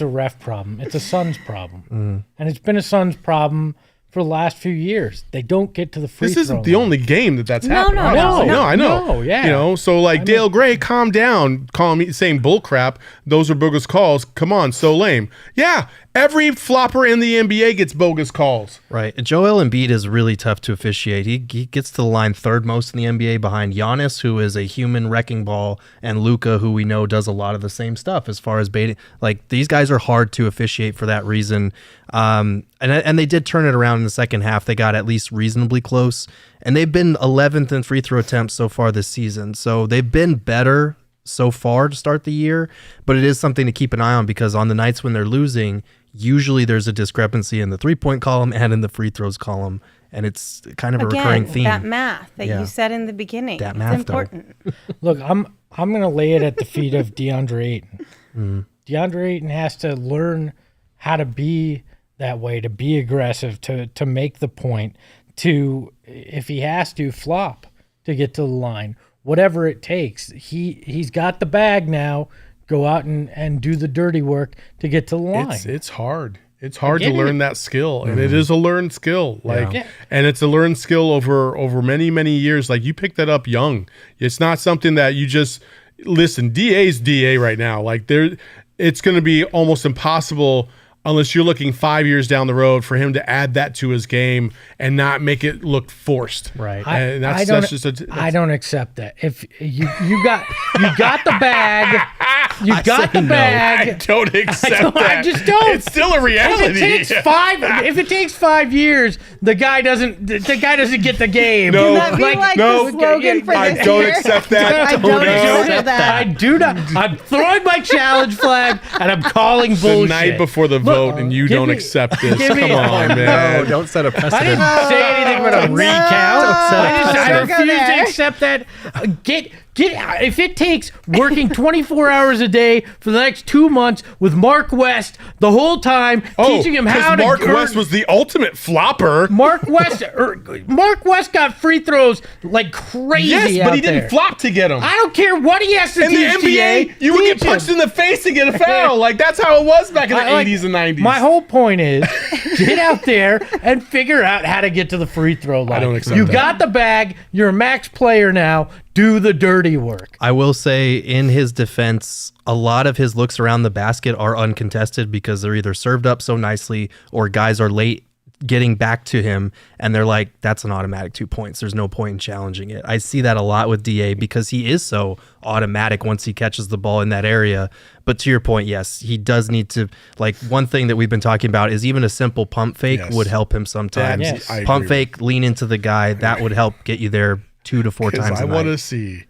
D: a ref problem. It's a Suns problem, and it's been a Suns problem for the last few years. They don't get to the free
B: This
D: throw
B: isn't the
D: line.
B: only game that's
A: No,
B: happened.
A: no,
B: obviously.
A: no,
B: I know.
D: no, yeah.
B: You know, so like Dale Gray, calm down, calling me saying bull crap. Those are bogus calls. Come on, so lame. Yeah, every flopper in the NBA gets bogus calls.
C: Right. Joel Embiid is really tough to officiate. He gets to the line third most in the NBA behind Giannis, who is a human wrecking ball, and Luka, who we know does a lot of the same stuff as far as baiting. Like, these guys are hard to officiate for that reason. And they did turn it around in the second half. They got at least reasonably close. And they've been 11th in free throw attempts so far this season. So they've been better so far to start the year. But it is something to keep an eye on because on the nights when they're losing, usually there's a discrepancy in the 3-point column and in the free throws column. And it's kind of a recurring theme.
A: That math that
C: Yeah.
A: you said in the beginning.
C: That
A: it's
C: math, though.
A: important.
D: Look, I'm gonna lay it at the feet of Deandre Ayton. DeAndre Ayton has to learn how to be that way, to be aggressive, to make the point, to, if he has to, flop to get to the line. Whatever it takes. He's got the bag now. Go out and do the dirty work to get to the line.
B: It's hard. It's hard to
D: get
B: learn
D: it.
B: that skill, and it is a learned skill. Like,
D: Yeah.
B: and it's a learned skill over many years. Like you picked that up young. It's not something that you just listen. DA's DA right now. Like it's going to be almost impossible unless you're looking 5 years down the road for him to add that to his game and not make it look forced.
C: Right.
B: And
D: I don't accept that. If you got the bag, you got the
C: say no.
B: I
D: bag.
B: don't accept that.
D: I just don't.
B: It's still a reality.
D: If it takes 5 years, the guy doesn't get the game.
B: No.
A: Can that be like
B: no,
A: the slogan for
B: I
A: this
B: don't
A: year?
B: accept that.
A: I don't
B: No.
A: accept that.
D: I do not. I'm throwing my challenge flag and I'm calling
B: The
D: bullshit.
B: night before the vote, and you
D: give
B: don't
D: me-
B: accept this.
D: give me-
B: Come on, man.
C: No, don't set a
D: I
C: precedent.
D: didn't say anything about a
A: No.
D: recount. I
A: Don't go
D: refuse to
A: there.
D: accept that. Get if it takes working 24 hours a day for the next 2 months with Mark West the whole time, teaching him how to.
B: Mark West was the ultimate flopper.
D: Mark West got free throws like crazy.
B: Yes,
D: out
B: but he didn't
D: there.
B: flop to get them.
D: I don't care what he has to
B: In the
D: teach.
B: NBA,
D: TA,
B: you would get
D: teach him.
B: punched in the face and get a foul. Like that's how it was back in the
D: Like,
B: 80s and 90s.
D: My whole point is, Get out there and figure out how to get to the free throw line.
B: I don't accept
D: You
B: that.
D: got the bag. You're a max player now. Do the dirty work.
C: I will say, in his defense, a lot of his looks around the basket are uncontested because they're either served up so nicely or guys are late getting back to him and they're like, that's an automatic 2 points. There's no point in challenging it. I see that a lot with DA because he is so automatic once he catches the ball in that area. But to your point, yes, he does need to, like, one thing that we've been talking about is even a simple pump fake would help him sometimes.
D: Yes.
B: I
C: Pump
B: agree
C: fake, lean into the guy, that would help get you there 2 to 4 times
B: I
C: a
B: want
C: night.
B: to see.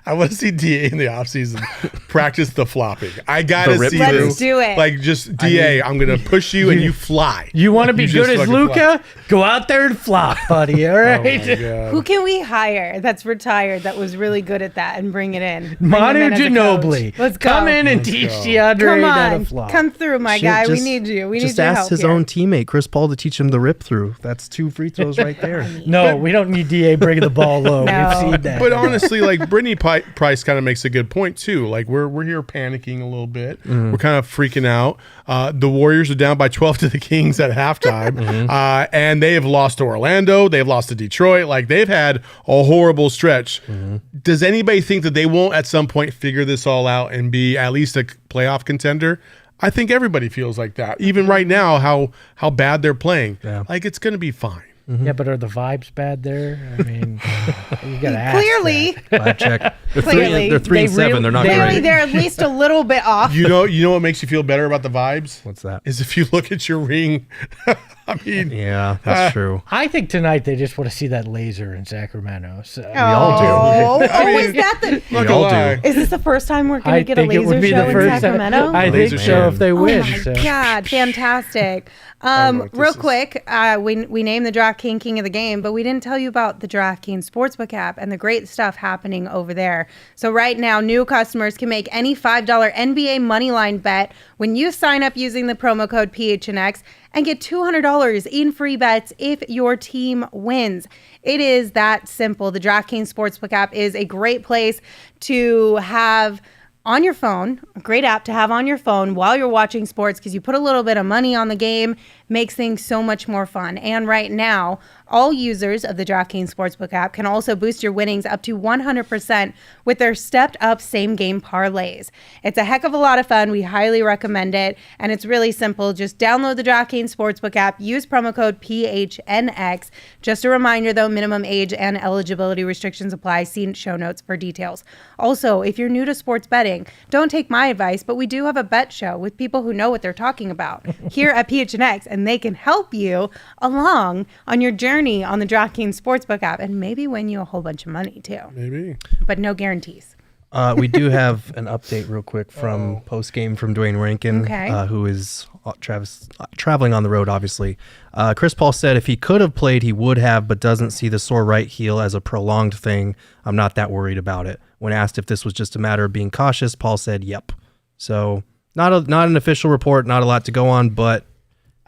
B: I want to see DA in the offseason practice the flopping. I gotta
C: The rip
B: see
C: through.
B: this.
A: Let's do it.
B: Like, just DA, I'm gonna push you and you fly.
D: You want to be
B: You
D: good
B: just
D: as
B: fucking
D: Luca? Go out there and flop, buddy. All
B: Oh
D: right.
B: my God.
A: Who can we hire that's retired that was really good at that and bring it in? Bring him
D: Manu
A: in as a
D: Ginobili.
A: coach. Let's go.
D: Come in and teach
B: go.
D: Deandre
A: Come
D: Ayton how to
A: on.
D: flop.
A: Come through, my
C: Shit,
A: guy. We
C: just-
A: need you. We need
C: just
A: your
C: ask
A: help
C: his
A: here.
C: own teammate, Chris Paul, to teach him the rip through. That's 2 free throws right there.
D: No, we don't need DA bringing the ball low.
A: No.
D: We've seen that.
B: But honestly, like, Brittany Price kind of makes a good point too. Like, we're here panicking a little bit. We're kind of freaking out. The Warriors are down by 12 to the Kings at halftime, and they have lost to Orlando. They've lost to Detroit. Like, they've had a horrible stretch. Does anybody think that they won't at some point figure this all out and be at least a playoff contender? I think everybody feels like that. Even right now, how bad they're playing.
C: Yeah.
B: Like, it's going to be fine.
D: Yeah, but are the vibes bad there? I mean, you got to ask.
A: Clearly,
C: Vibe check. They're
A: Clearly.
C: they're 3 and
D: They
C: 7.
D: really-
C: They're not
D: they
A: clearly
C: great.
A: they're at least a little bit off.
B: You know what makes you feel better about the vibes?
C: What's that?
B: Is if you look at your ring. I mean,
C: Yeah, that's true.
D: I think tonight they just want to see that laser in Sacramento. So,
C: all do.
A: Oh,
B: I mean,
A: is that the?
B: not
C: We
B: gonna
C: all
B: lie.
C: do.
A: Is this the first time we're going
D: I
A: to get a
D: think it would
A: laser
D: be
A: show
D: the
A: in
D: first time.
A: Sacramento?
D: I
B: Laser
D: think so
B: show.
D: if they
A: Oh
D: win.
A: my
D: so.
A: God, fantastic.
B: know what
A: Real
B: this is.
A: quick, we named the DraftKings King of the Game, but we didn't tell you about the DraftKings Sportsbook app and the great stuff happening over there. So right now, new customers can make any $5 NBA moneyline bet when you sign up using the promo code PHNX and get $200 in free bets if your team wins. It is that simple. The DraftKings Sportsbook app is a great place to have on your phone, a great app to have on your phone while you're watching sports because you put a little bit of money on the game, makes things so much more fun. And right now, all users of the DraftKings Sportsbook app can also boost your winnings up to 100% with their stepped up same game parlays. It's a heck of a lot of fun. We highly recommend it. And it's really simple. Just download the DraftKings Sportsbook app, use promo code PHNX. Just a reminder though, minimum age and eligibility restrictions apply. See show notes for details. Also, if you're new to sports betting, don't take my advice, but we do have a bet show with people who know what they're talking about here at PHNX, and they can help you along on your journey on the DraftKings Sportsbook app and maybe win you a whole bunch of money too.
B: Maybe.
A: But no guarantees.
C: We do have an update real quick from postgame from Dwayne Rankin,
A: Okay.
C: who is traveling on the road, obviously. Chris Paul said if he could have played, he would have, but doesn't see the sore right heel as a prolonged thing. I'm not that worried about it. When asked if this was just a matter of being cautious, Paul said, yep. So not an official report, not a lot to go on, but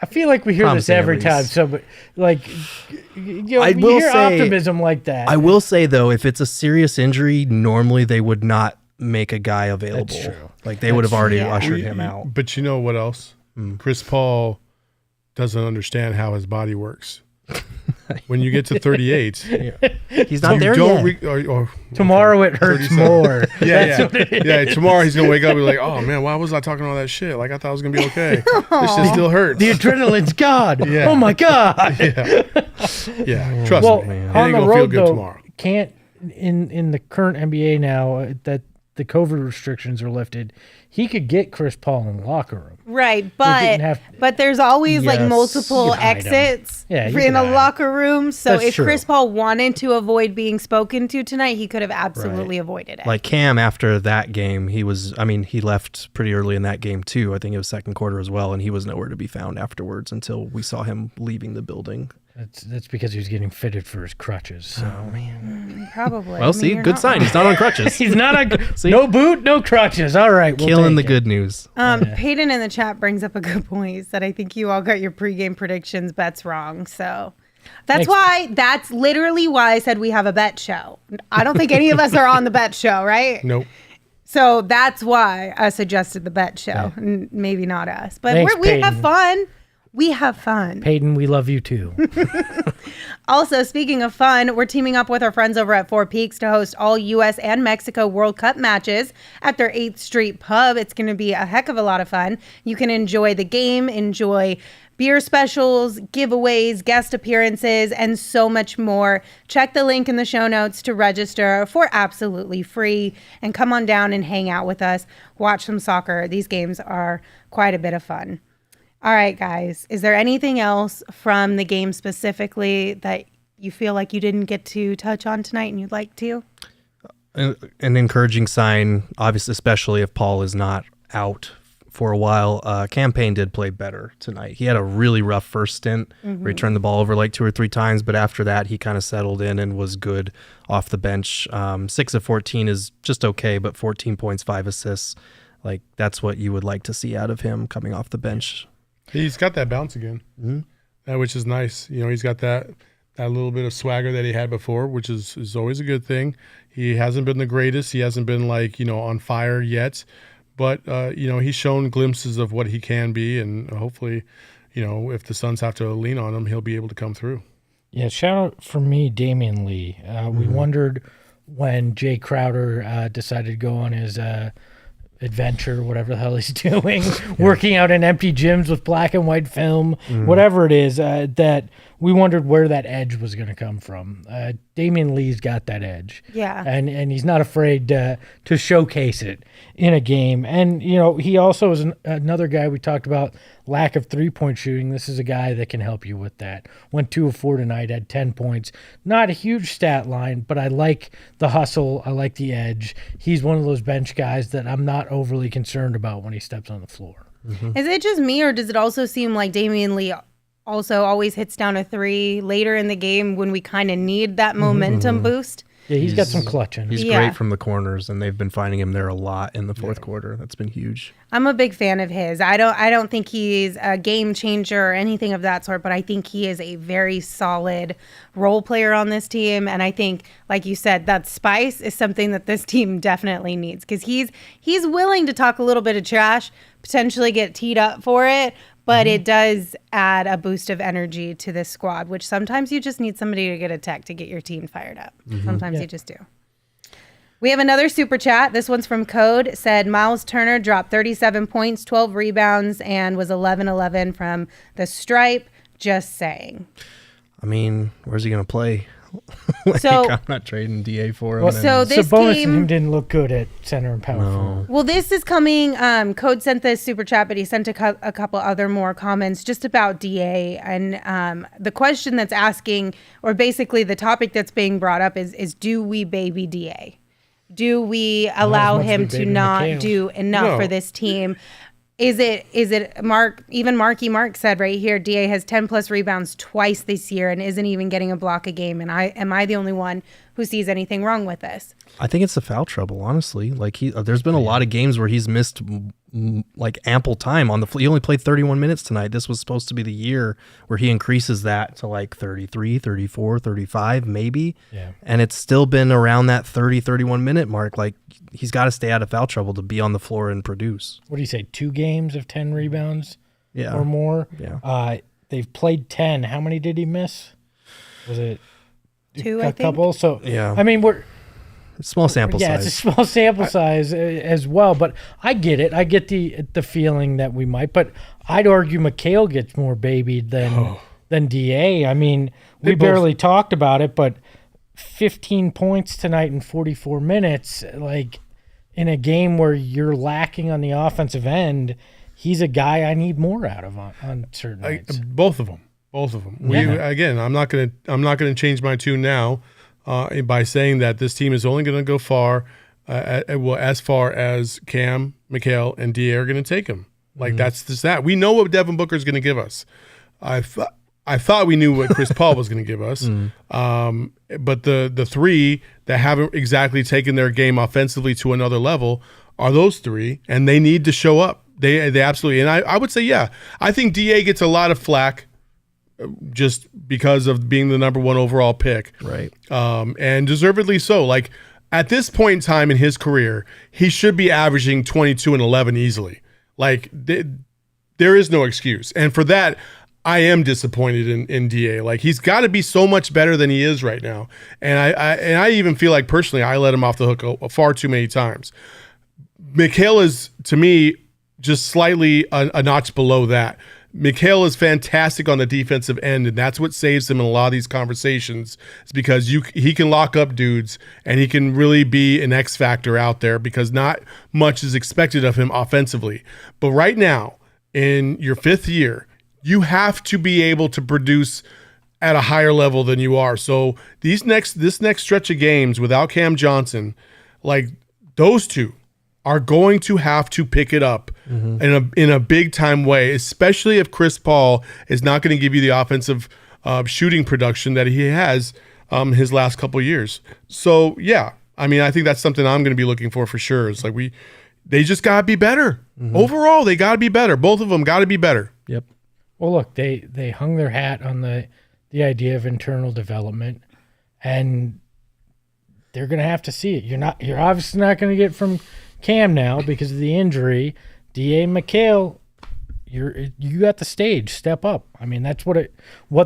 D: I feel like we hear this
C: Promising, at
D: every time.
C: least.
D: So, but, like, you know,
C: I
D: you
C: will
D: hear
C: say-
D: optimism like that.
C: I will say, though, if it's a serious injury, normally they would not make a guy available.
D: That's true.
C: Like they would have already
A: true.
C: ushered him out.
B: But you know what else? Chris Paul doesn't understand how his body works. When you get to 38,
C: He's not
B: you
C: there
B: don't
C: yet.
D: Tomorrow it hurts
B: 37.
D: more.
B: Yeah. Tomorrow he's gonna wake up and be like, "Oh man, why was I talking all that shit? Like I thought I was gonna be okay. This shit still hurts."
D: The adrenaline's gone.
B: Yeah.
D: Oh my God.
B: Yeah, trust
D: Well,
B: me. It
D: on
B: ain't
D: the
B: gonna feel
D: road
B: good
D: though,
B: tomorrow.
D: can't in the current NBA now that the COVID restrictions are lifted, he could get Chris Paul in the locker room.
A: Right,
D: didn't have-
A: but there's always like
D: Yes,
A: multiple
D: you hide 'em.
A: exits
D: Yeah, you
A: in
D: can
A: a
D: hide 'em.
A: locker room. So
D: That's
A: if
D: true.
A: Chris Paul wanted to avoid being spoken to tonight, he could have absolutely avoided it.
C: Like Cam, after that game, he left pretty early in that game too. I think it was second quarter as well, and he was nowhere to be found afterwards until we saw him leaving the building.
D: That's because he was getting fitted for his crutches. So.
A: Probably. I
C: Well,
A: mean,
C: see,
A: you're
C: good
A: not
C: sign.
A: wrong.
C: He's not on crutches.
D: He's not a no boot, no crutches. All right, we'll
C: Killing the
D: take it.
C: good news.
A: Peyton in the chat brings up a good point. He said, I think you all got your pregame predictions bets wrong. So that's literally why I said we have a bet show. I don't think any of us are on the bet show, right?
B: Nope.
A: So that's why I suggested the bet show, and maybe not us. But
D: Thanks,
A: we have
D: Peyton.
A: fun. We have fun.
D: Peyton, we love you too.
A: Also, speaking of fun, we're teaming up with our friends over at Four Peaks to host all U.S. and Mexico World Cup matches at their 8th Street Pub. It's going to be a heck of a lot of fun. You can enjoy the game, enjoy beer specials, giveaways, guest appearances, and so much more. Check the link in the show notes to register for absolutely free and come on down and hang out with us. Watch some soccer. These games are quite a bit of fun. All right, guys, is there anything else from the game specifically that you feel like you didn't get to touch on tonight and you'd like to?
C: An encouraging sign, obviously, especially if Paul is not out for a while. Campaign did play better tonight. He had a really rough first stint where he turned the ball over like 2 or 3 times, but after that, he kind of settled in and was good off the bench. 6 of 14 is just okay, but 14 points, 5 assists. Like, that's what you would like to see out of him coming off the bench.
B: He's got that bounce again, which is nice. You know, he's got that little bit of swagger that he had before, which is always a good thing. He hasn't been the greatest. He hasn't been on fire yet, but he's shown glimpses of what he can be, and hopefully, if the Suns have to lean on him, he'll be able to come through.
D: Yeah, shout out for me, Damian Lee. We wondered when Jay Crowder decided to go on his adventure, whatever the hell he's doing, working out in empty gyms with black and white film, whatever it is, that we wondered where that edge was going to come from. Damian Lee's got that edge.
A: Yeah.
D: And he's not afraid to showcase it in a game. And, he also is another guy we talked about, lack of three-point shooting. This is a guy that can help you with that. Went 2 of 4 tonight, had 10 points. Not a huge stat line, but I like the hustle. I like the edge. He's one of those bench guys that I'm not overly concerned about when he steps on the floor.
A: Is it just me, or does it also seem like Damian Lee also always hits down a 3 later in the game when we kind of need that momentum boost?
D: Yeah, he's got some clutch in him.
C: He's great from the corners, and they've been finding him there a lot in the fourth quarter. That's been huge.
A: I'm a big fan of his. I don't think he's a game changer or anything of that sort, but I think he is a very solid role player on this team. And I think, like you said, that spice is something that this team definitely needs, because he's willing to talk a little bit of trash, potentially get teed up for it, but it does add a boost of energy to this squad, which sometimes you just need somebody to get a tech to get your team fired up. Sometimes you just do. We have another super chat. This one's from Code. Said Miles Turner dropped 37 points, 12 rebounds, and was 11-11 from the stripe. Just saying.
C: I mean, where's he going to play? I'm not trading DA for him.
A: Well, so this
D: Sabonis
A: team
D: and him didn't look good at center and power forward.
A: Well, this is coming. Code sent this super chat, but he sent a couple other more comments just about DA. And the question that's asking, or basically the topic that's being brought up is do we baby DA? Do we allow him to not do enough for this team? Is it Mark? Even Marky Mark said right here, DA has 10 plus rebounds twice this year and isn't even getting a block a game. And am I the only one who sees anything wrong with this?
C: I think it's the foul trouble, honestly. Like there's been a lot of games where he's missed like ample time on the floor. He only played 31 minutes tonight. This was supposed to be the year where he increases that to like 33, 34, 35 maybe. Yeah. And it's still been around that 30, 31 minute mark. Like he's got to stay out of foul trouble to be on the floor and produce.
D: What do you say, 2 games of 10 rebounds or more?
C: Yeah.
D: They've played 10. How many did he miss? Was it
A: 2,
D: a
A: I think?
D: couple? So,
C: yeah.
D: I mean,
C: small sample size.
D: Yeah, it's a small sample size as well, but I get it. I get the feeling that we might, but I'd argue McHale gets more babied than DA. I mean, we barely talked about it, but 15 points tonight in 44 minutes, like in a game where you're lacking on the offensive end, he's a guy I need more out of on certain nights.
B: Both of them. Again, I'm not gonna change my tune now. By saying that this team is only going to go far, as far as Cam, McHale, and DA are going to take him. Like that's just that. We know what Devin Booker is going to give us. I thought we knew what Chris Paul was going to give us. But the 3 that haven't exactly taken their game offensively to another level are those 3, and they need to show up. They absolutely. And I would say, yeah, I think DA gets a lot of flack just because of being the number 1 overall pick.
C: Right.
B: And deservedly so. Like at this point in time in his career, he should be averaging 22 and 11 easily. Like there is no excuse. And for that, I am disappointed in DA. Like, he's got to be so much better than he is right now. And I even feel like personally I let him off the hook far too many times. Mikal is, to me, just slightly a notch below that. Mikal is fantastic on the defensive end, and that's what saves him in a lot of these conversations. It's because he can lock up dudes, and he can really be an X factor out there because not much is expected of him offensively. But right now, in your 5th year, you have to be able to produce at a higher level than you are. So this next stretch of games without Cam Johnson, like those two are going to have to pick it up in a big time way, especially if Chris Paul is not going to give you the offensive shooting production that he has his last couple years. So yeah, I mean, I think that's something I'm going to be looking for sure. It's like they just got to be better. Overall, they got to be better. Both of them got to be better.
C: Yep.
D: Well, look, they hung their hat on the idea of internal development, and they're going to have to see it. You're obviously not going to get from Cam now because of the injury. DA and Mikal, you got the stage. Step up. I mean, that's what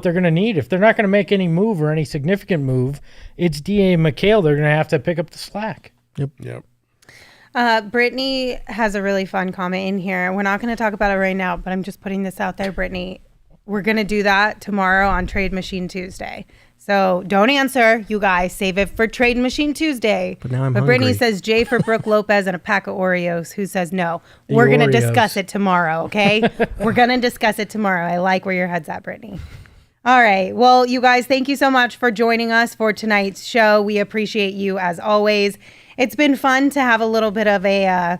D: they're going to need. If they're not going to make any move or any significant move, it's DA and Mikal. They're going to have to pick up the slack.
B: Yep.
A: Brittany has a really fun comment in here. We're not going to talk about it right now, but I'm just putting this out there, Brittany. We're going to do that tomorrow on Trade Machine Tuesday. So don't answer, you guys. Save it for Trade Machine Tuesday.
C: But now I'm
A: But Brittany
C: hungry.
A: says J for Brooke Lopez and a pack of Oreos. Who says no? We're going to
D: Oreos.
A: discuss it tomorrow, okay? We're going to discuss it tomorrow. I like where your head's at, Brittany. All right. Well, you guys, thank you so much for joining us for tonight's show. We appreciate you as always. It's been fun to have a little bit of a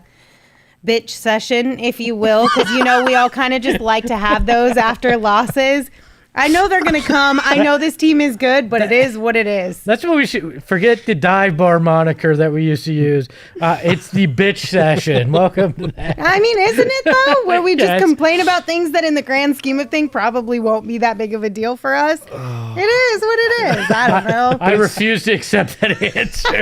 A: bitch session, if you will, because, we all kind of just like to have those after losses. I know they're going to come. I know this team is good, but it is what it is.
D: That's what we should forget the dive bar moniker that we used to use. It's the bitch session. Welcome to that.
A: I mean, isn't it, though? Where we just
D: Yes.
A: complain about things that in the grand scheme of things probably won't be that big of a deal for us. It is what it is. I don't know.
D: I refuse to accept that answer.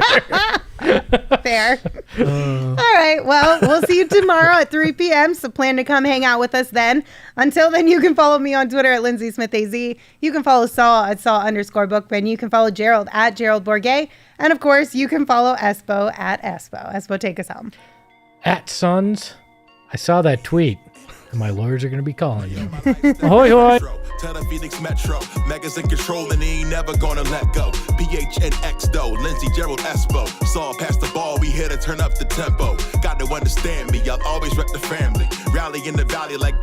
A: Fair. All right. Well, we'll see you tomorrow at 3 p.m. So plan to come hang out with us then. Until then, you can follow me on Twitter at Lindsey Smith AZ. You can follow Saul at Saul_Bookman. You can follow Gerald at Gerald Bourguet. And of course, you can follow Espo at Espo. Espo, take us home.
D: At Sons, I saw that tweet. And my lawyers are going to be calling you. Ahoy, hoy.
F: Tell the Phoenix Metro, Megas in control and he ain't never gonna let go. PHNX though, Lindsey, Gerald, Espo. Saul pass the ball, we here to turn up the tempo. Got to understand me, I'll always rep the family. Rally in the valley like